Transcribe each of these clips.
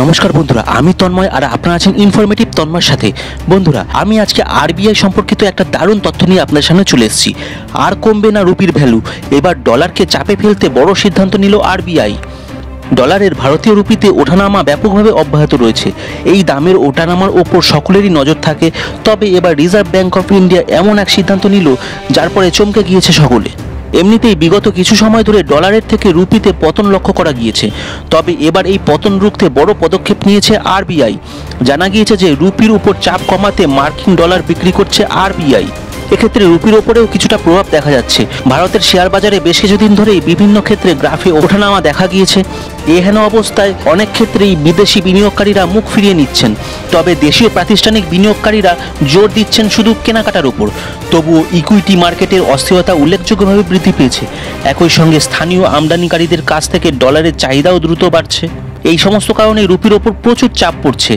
নমস্কার বন্ধুরা, আমি তন্ময় আর আপনারা আছেন ইনফরমেটিভ তন্ময়ের সাথে। বন্ধুরা, আমি আজকে আরবিআই সম্পর্কিত একটা দারুণ তথ্য নিয়ে আপনাদের সামনে চলে এসেছি। আর কমবে না রুপির ভ্যালু, এবার ডলারকে চাপে ফেলতে বড় সিদ্ধান্ত নিল আরবিআই। ডলারের ভারতীয় রুপিতে ওঠানামা ব্যাপকভাবে অব্যাহত রয়েছে। এই দামের ওঠানামার ওপর সকলেরই নজর থাকে। তবে এবার রিজার্ভ ব্যাঙ্ক অফ ইন্ডিয়া এমন এক সিদ্ধান্ত নিল যার পরে চমকে গিয়েছে সকলে। এমনিতেই বিগত কিছু সময় ধরে ডলারের থেকে রুপিতে পতন লক্ষ্য করা গিয়েছে, তবে এবার এই পতন রুখতে বড় পদক্ষেপ নিয়েছে আরবিআই। জানা গিয়েছে যে রুপির উপর চাপ কমাতে মার্কিন ডলার বিক্রি করছে আরবিআই। এক্ষেত্রে রুপির ওপরেও কিছুটা প্রভাব দেখা যাচ্ছে। ভারতের শেয়ার বাজারে বেশ কিছুদিন ধরেই বিভিন্ন ক্ষেত্রে গ্রাফে ওঠানামা দেখা গিয়েছে। এহেন অবস্থায় অনেক ক্ষেত্রেই বিদেশি বিনিয়োগকারীরা মুখ ফিরিয়ে নিচ্ছেন, তবে দেশীয় প্রাতিষ্ঠানিক বিনিয়োগকারীরা জোর দিচ্ছেন শুধু কেনাকাটার উপর। তবুও ইকুইটি মার্কেটের অস্থিরতা উল্লেখযোগ্যভাবে বৃদ্ধি পেয়েছে। একই সঙ্গে স্থানীয় আমদানিকারীদের কাছ থেকে ডলারের চাহিদাও দ্রুত বাড়ছে। এই সমস্ত কারণে রুপির ওপর প্রচুর চাপ পড়ছে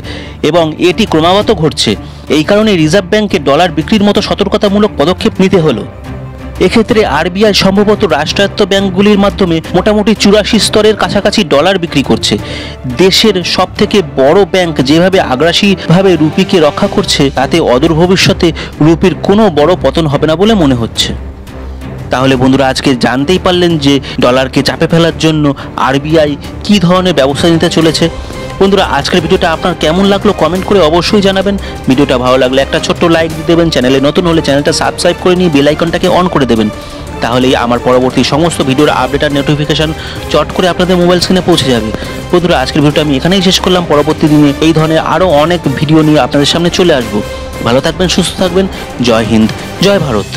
এবং এটি ক্রমাগত ঘটছে। এই কারণে রিজার্ভ ব্যাঙ্কে ডলার বিক্রির মতো সতর্কতামূলক পদক্ষেপ নিতে হলো। এক্ষেত্রে আরবিআই সম্ভবত রাষ্ট্রায়ত্ত ব্যাংকগুলির মাধ্যমে মোটামুটি 84 স্তরের কাছাকাছি ডলার বিক্রি করছে। দেশের সবথেকে বড় ব্যাংক যেভাবে আগ্রাসীভাবে রুপিকে রক্ষা করছে, তাতে অদূর ভবিষ্যতে রুপির কোনো বড় পতন হবে না বলে মনে হচ্ছে। তাহলে বন্ধুরা, আজকে জানতেই পারলেন যে ডলারকে চাপে ফেলার জন্য আরবিআই কী ধরনের ব্যবস্থা নিতে চলেছে। বন্ধুরা, আজকের ভিডিওটা আপনার কেমন লাগলো কমেন্ট করে অবশ্যই জানাবেন। ভিডিওটা ভালো লাগলে একটা ছোট্ট লাইক দিয়ে দেবেন। চ্যানেলে নতুন হলে চ্যানেলটা সাবস্ক্রাইব করে নিয়ে বেল আইকনটাকে অন করে দেবেন। তাহলেই আমার পরবর্তী সমস্ত ভিডিওর আপডেট আর নোটিফিকেশন চট করে আপনাদের মোবাইল স্ক্রিনে পৌঁছে যাবে। বন্ধুরা, আজকের ভিডিওটা আমি এখানেই শেষ করলাম। পরবর্তী দিনে এই ধরনের আরও অনেক ভিডিও নিয়ে আপনাদের সামনে চলে আসবো। ভালো থাকবেন, সুস্থ থাকবেন। জয় হিন্দ, জয় ভারত।